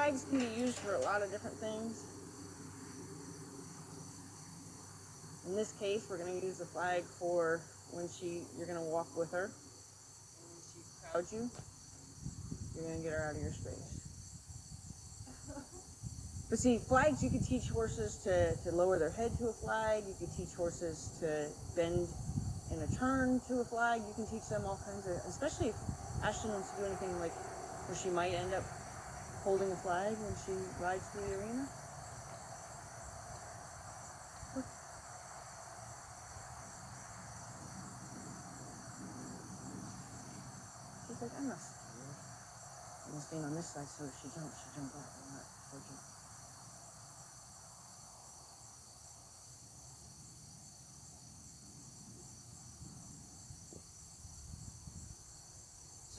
flags can be used for a lot of different things. In this case, we're going to use the flag for when you're going to walk with her. And when she crowds you, you're going to get her out of your space. But see, flags, you can teach horses to lower their head to a flag. You can teach horses to bend in a turn to a flag. You can teach them all kinds of, especially if Ashton wants to do anything like where she might end up holding a flag when she rides through the arena. She's like, I'm not scared. I'm gonna stand on this side so if she jumps, she'll jump off and not towards you.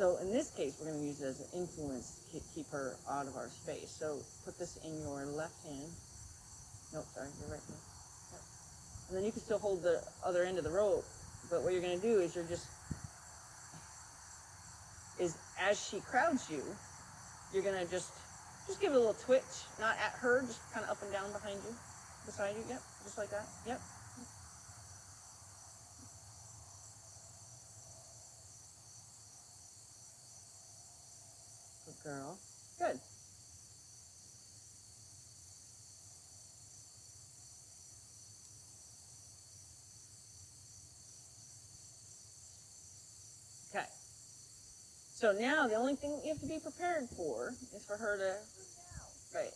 So in this case, we're going to use it as an influence to keep her out of our space. So put this in your left hand. Nope, sorry, your right hand. Yep. And then you can still hold the other end of the rope. But what you're going to do is as she crowds you, you're going to just give it a little twitch, not at her, just kind of up and down behind you, beside you. Yep, just like that. Yep. Good girl. Good. Okay. So now the only thing you have to be prepared for is for her to, right.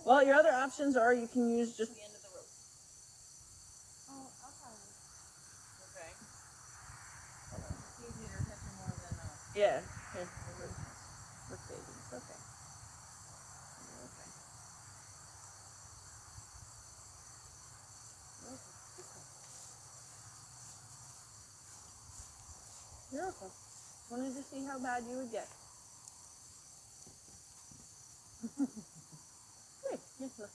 Well, your other options are you can use just the end of the rope. Oh, okay. Okay. It's easier to catch her more than Yeah. Here. Look, baby. It's okay. You're okay. Just wanted to see how bad you would get. Hey, look.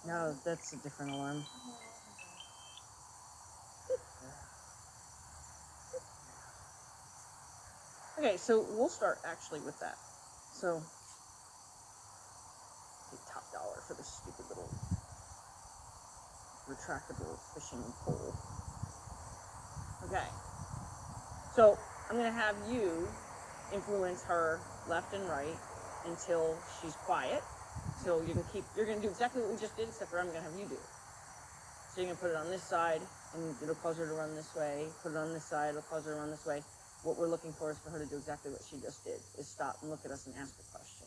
No, that's a different alarm. Okay, so we'll start actually with that. So, pay top dollar for this stupid little retractable fishing pole. Okay. So, I'm going to have you influence her left and right until she's quiet. So you're going to do exactly what we just did, except for I'm going to have you do it. So you're going to put it on this side, and it'll cause her to run this way. Put it on this side, it'll cause her to run this way. What we're looking for is for her to do exactly what she just did, is stop and look at us and ask a question.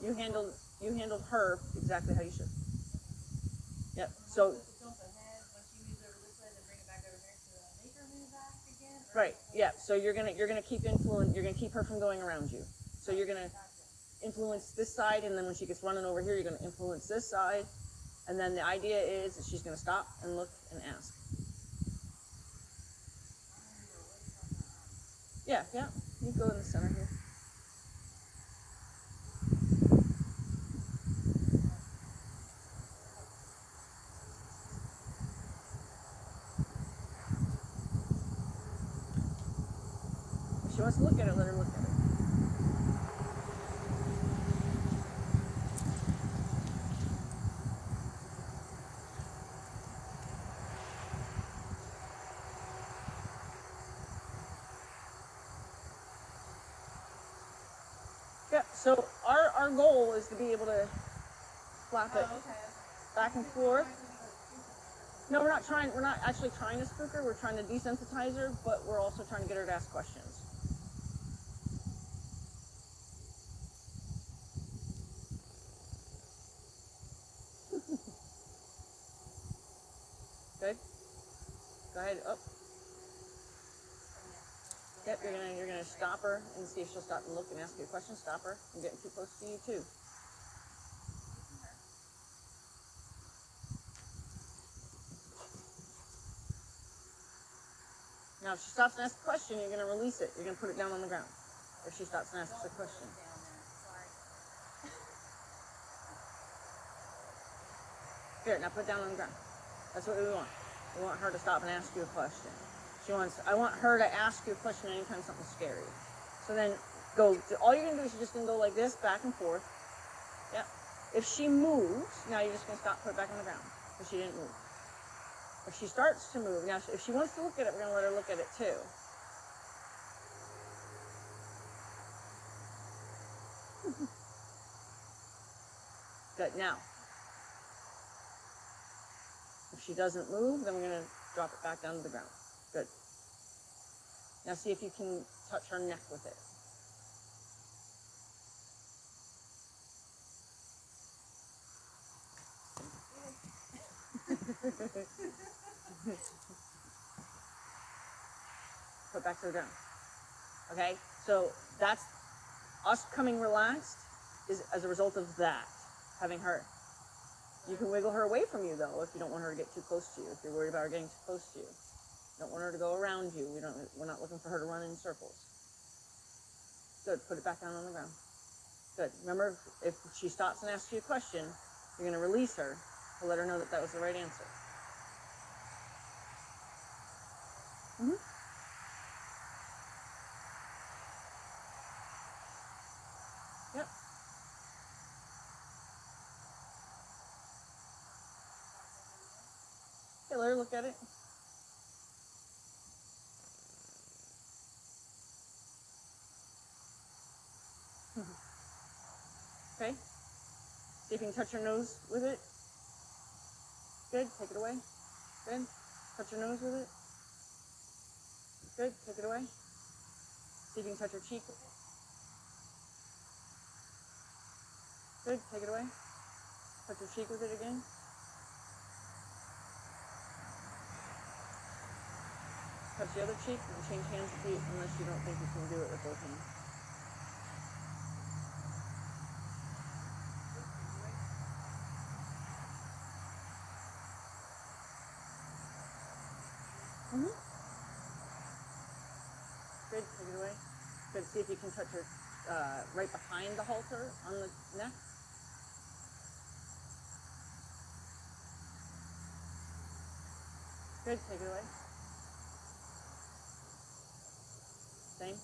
You handled her exactly how you should. Yep. So right. Yeah. So you're gonna keep her from going around you. So you're gonna influence this side, and then when she gets running over here, you're gonna influence this side, and then the idea is that she's gonna stop and look and ask. Yeah. Yeah. You go in the center here. If she wants to look at it, let her look at it. Yeah, so our goal is to be able to flap it back and forth. No, we're not actually trying to spook her, we're trying to desensitize her, but we're also trying to get her to ask questions. Good? Go ahead, up. Yep, you're gonna stop her and see if she'll stop and look and ask you a question. Stop her. I'm getting too close to you too. Now, if she stops and asks a question, you're going to release it. You're going to put it down on the ground. If she stops and asks a question. Here, now put it down on the ground. That's what we want. We want her to stop and ask you a question. I want her to ask you a question anytime something's scary. So then all you're going to do is you're just going to go like this, back and forth. Yep. If she moves, now you're just going to stop, put it back on the ground. Because she didn't move. If she starts to move, now if she wants to look at it, we're going to let her look at it too. Good. Now, if she doesn't move, then we're going to drop it back down to the ground. Good. Now see if you can touch her neck with it. Put it back to the ground. Okay? So that's us coming relaxed is as a result of that, having her. You can wiggle her away from you though if you don't want her to get too close to you, if you're worried about her getting too close to you. You don't want her to go around you. We're not looking for her to run in circles. Good. Put it back down on the ground. Good. Remember, if she stops and asks you a question, you're going to release her to let her know that that was the right answer. Mm-hmm. Yep. Okay, let her look at it. Okay. See if you can touch her nose with it. Good. Take it away. Good. Touch her nose with it. Good. Take it away. See if you can touch her cheek with it. Good. Take it away. Touch her cheek with it again. Touch the other cheek and change hands with you unless you don't think you can do it with both hands. Mm-hmm. Good. Take it away. Good. See if you can touch her right behind the halter on the neck. Good. Take it away. Same.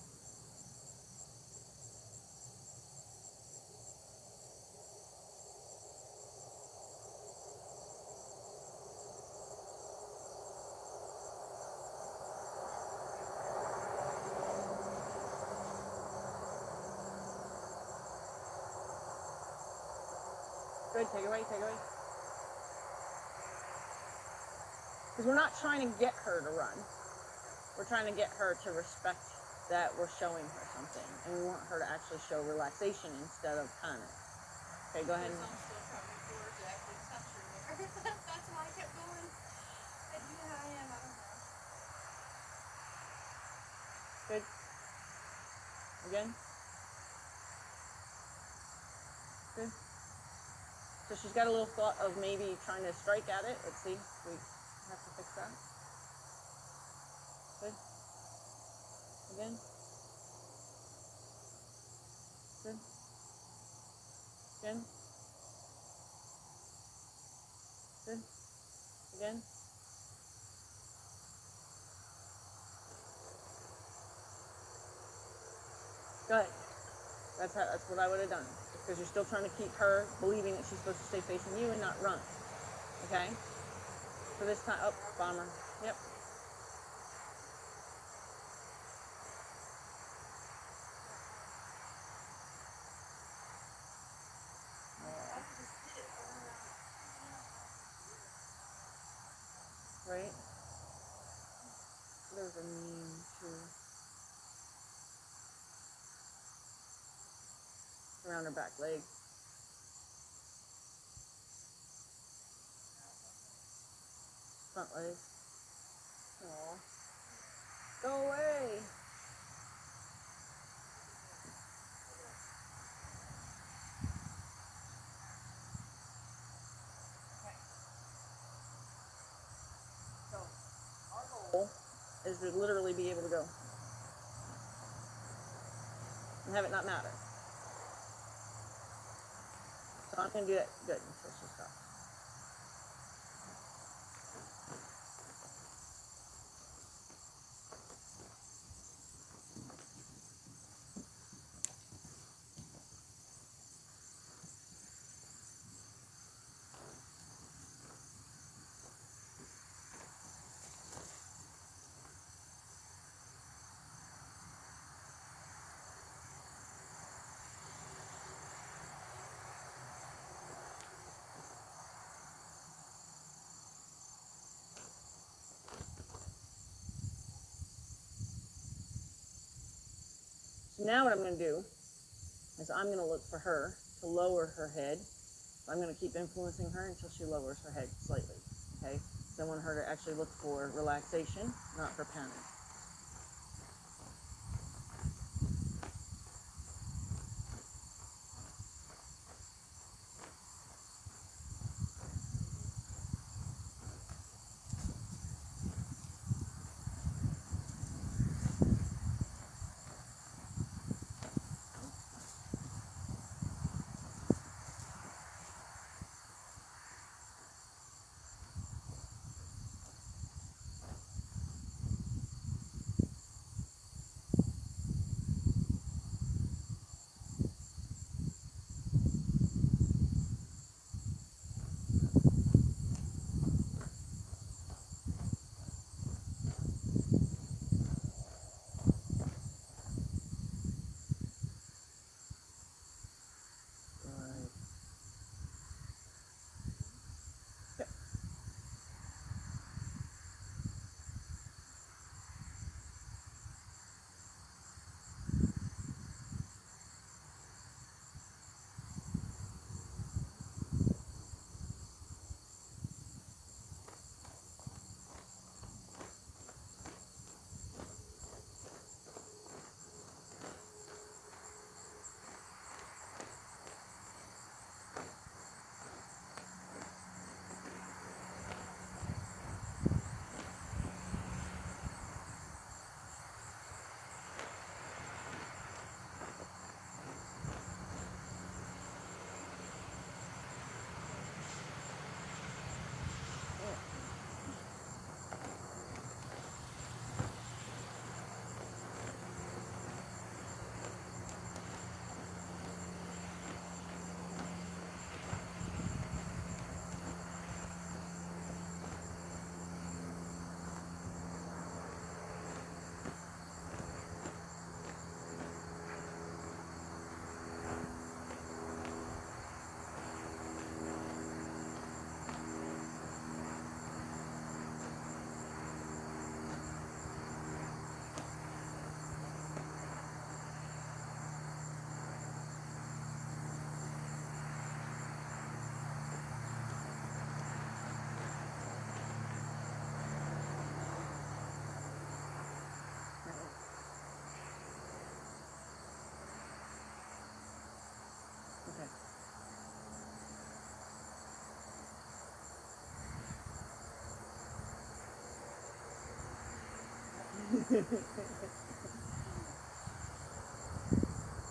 Good. Take it away. Take it away. Because we're not trying to get her to run. We're trying to get her to respect that we're showing her something. And we want her to actually show relaxation instead of panic. Okay, go ahead. I'm still coming forward to actually touch her there. That's why I kept going. And you know how I am, I don't know. Good. Again. Good. So she's got a little thought of maybe trying to strike at it. Let's see if we have to fix that. Good. Again. Good. Again. Good. Again. Good. That's what I would have done. Because you're still trying to keep her believing that she's supposed to stay facing you and not run. Okay? So this time, oh, bomber. Yep. Right? There's a meme too. Around her back leg. Front leg. Aww. Go away. So, our goal is to literally be able to go and have it not matter. So I'm going to do that good until she stops. So now what I'm going to do is I'm going to look for her to lower her head. So I'm going to keep influencing her until she lowers her head slightly. Okay? So I want her to actually look for relaxation, not for panic.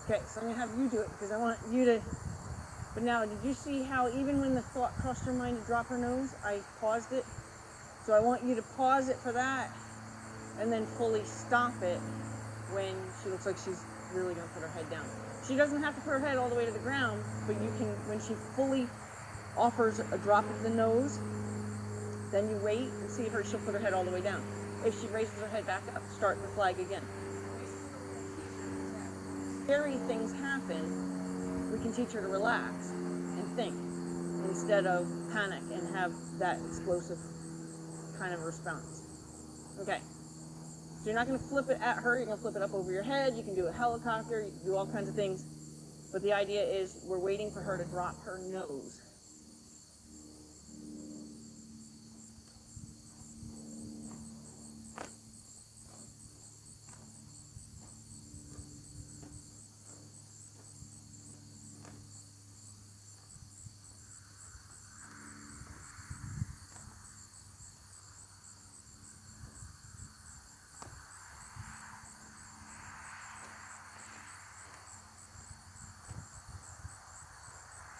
Okay, so I'm going to have you do it because I want you to... But now, did you see how even when the thought crossed her mind to drop her nose, I paused it? So I want you to pause it for that and then fully stop it when she looks like she's really going to put her head down. She doesn't have to put her head all the way to the ground, but you can, when she fully offers a drop of the nose, then you wait and see if she'll put her head all the way down. If she raises her head back up, start the flag again. Scary things happen, we can teach her to relax and think instead of panic and have that explosive kind of response. Okay, so you're not going to flip it at her, you're going to flip it up over your head, you can do a helicopter, you can do all kinds of things, but the idea is we're waiting for her to drop her nose.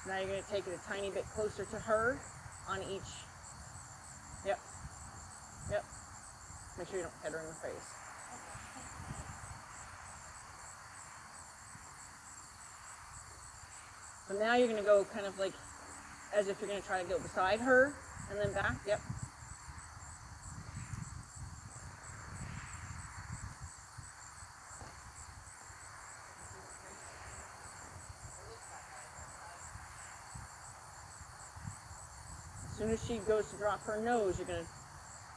Now you're going to take it a tiny bit closer to her on each. Yep. Yep. Make sure you don't hit her in the face. So now you're going to go kind of like as if you're going to try to go beside her and then back. Yep. As soon as she goes to drop her nose, you're going to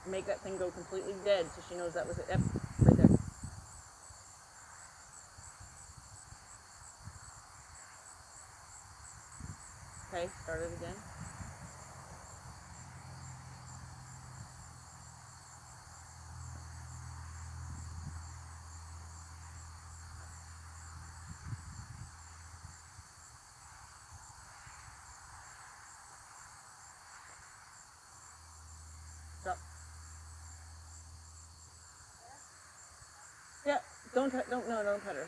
make that thing go completely dead so she knows that was it. Yep, right there. Okay, start it again. Stop. Yeah, don't pet her.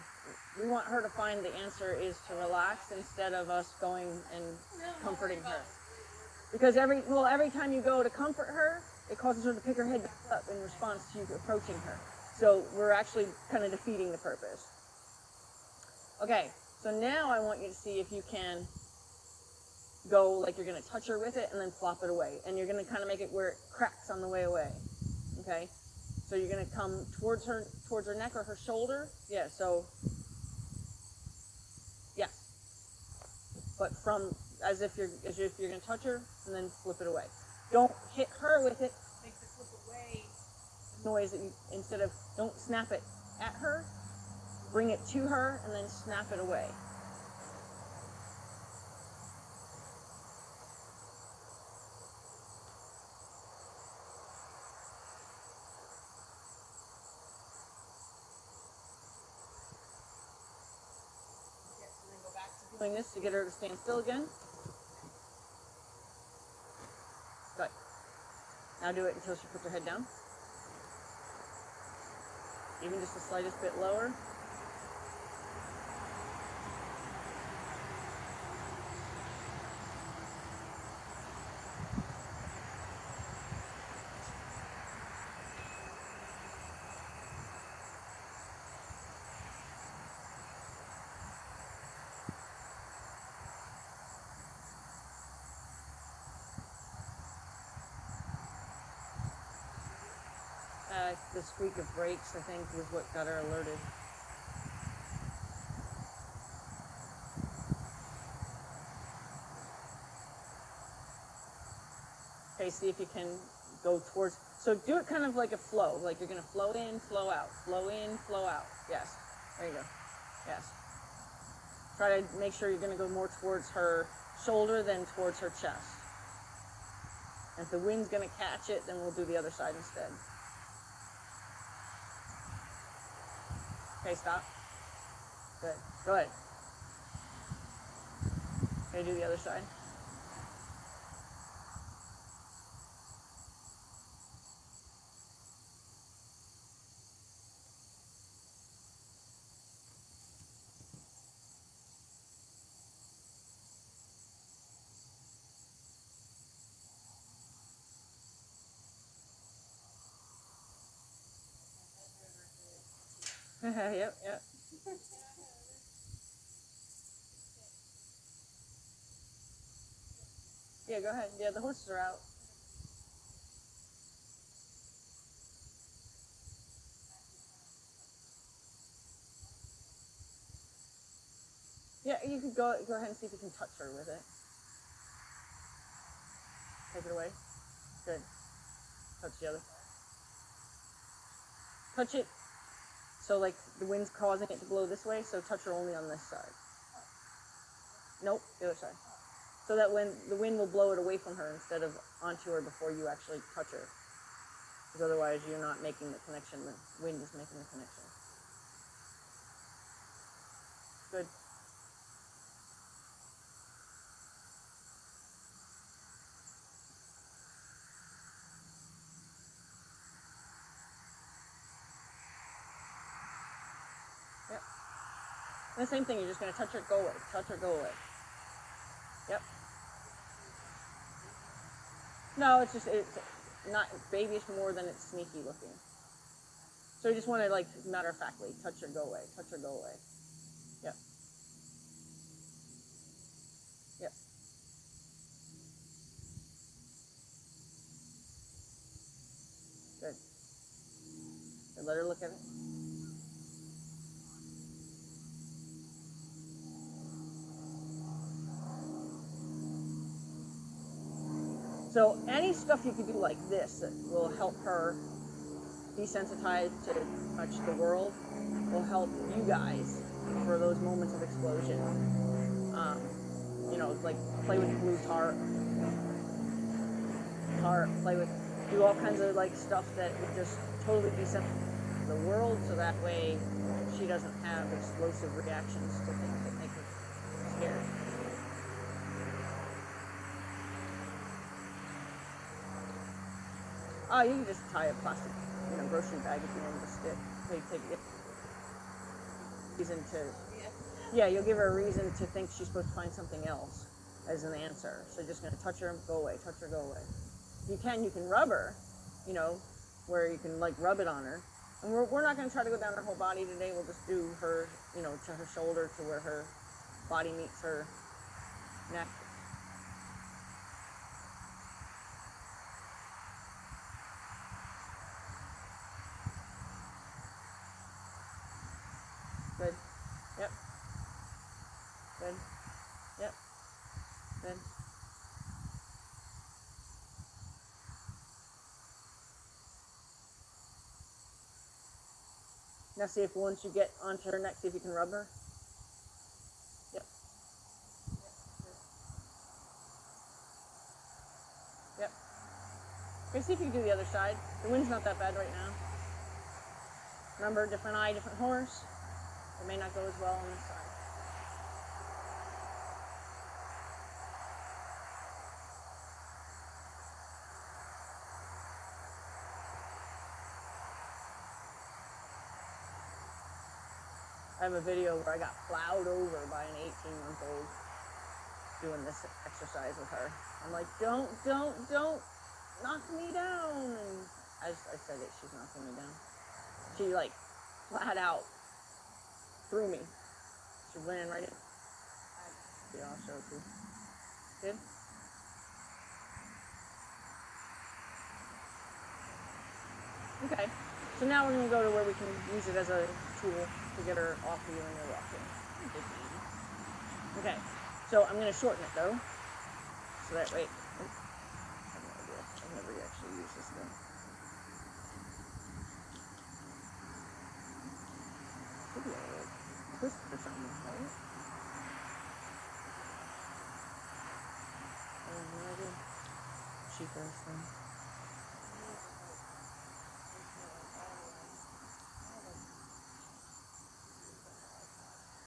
We want her to find the answer is to relax instead of us going and comforting her. Because every time you go to comfort her, it causes her to pick her head back up in response to you approaching her. So we're actually kind of defeating the purpose. Okay, so now I want you to see if you can go like you're going to touch her with it and then flop it away. And you're going to kind of make it where it cracks on the way away. Okay? So you're going to come towards her neck or her shoulder. Yeah, so yes. But from as if you're going to touch her and then flip it away. Don't hit her with it. Make the flip away noise that you instead of don't snap it at her. Bring it to her and then snap it away. Doing this to get her to stand still again. Good. Now do it until she puts her head down. Even just the slightest bit lower. The squeak of brakes, I think, was what got her alerted. Okay, see if you can go towards. So do it kind of like a flow, like you're going to flow in, flow out, flow in, flow out. Yes, there you go. Yes. Try to make sure you're going to go more towards her shoulder than towards her chest. And if the wind's going to catch it, then we'll do the other side instead. Okay, stop. Good. Go ahead. Okay, do the other side. Yep, yep. Yeah, go ahead. Yeah, the horses are out. Yeah, you could go ahead and see if you can touch her with it. Take it away. Good. Touch the other. Touch it. So like the wind's causing it to blow this way, so touch her only on this side. Nope, the other side. So that when the wind will blow it away from her instead of onto her before you actually touch her. Because otherwise you're not making the connection, the wind is making the connection. Good. Yep. And the same thing, you're just going to touch her, go away. Touch her, go away. Yep. No, it's not babyish more than it's sneaky looking. So you just want to, like, matter of factly, touch her, go away, touch her, go away. Yep. Yep. Good. Good. Let her look at it. So any stuff you could do like this that will help her desensitize to touch the world will help you guys for those moments of explosion. You know, like play with blue tar, do all kinds of like stuff that would just totally desensitize the world, so that way she doesn't have explosive reactions to things that make her scared. Oh, you can just tie a plastic, grocery bag at the end of a stick. So you take it. Reason to, yeah, you'll give her a reason to think she's supposed to find something else as an answer. So just gonna touch her, go away, touch her, go away. If you can rub her, where you can like rub it on her. And we're not gonna try to go down her whole body today. We'll just do her, to her shoulder to where her body meets her neck. Good. Yep. Good. Yep. Good. Now see if once you get onto her neck, see if you can rub her. Yep. Yep. Okay, see if you can do the other side. The wind's not that bad right now. Remember, different eye, different horse. It may not go as well on this side. I have a video where I got plowed over by an 18-month-old doing this exercise with her. I'm like, don't knock me down. And as I said it, she's knocking me down. She like flat out threw me. She ran right in. Yeah, I'll show it to you. Good? Okay. So now we're going to go to where we can use it as a tool to get her off of you when you're walking. Okay. So I'm going to shorten it though. So that way, I have no idea. I've never actually used this thing. Should be able to twist it or something, right? I have no idea. Cheaper thing.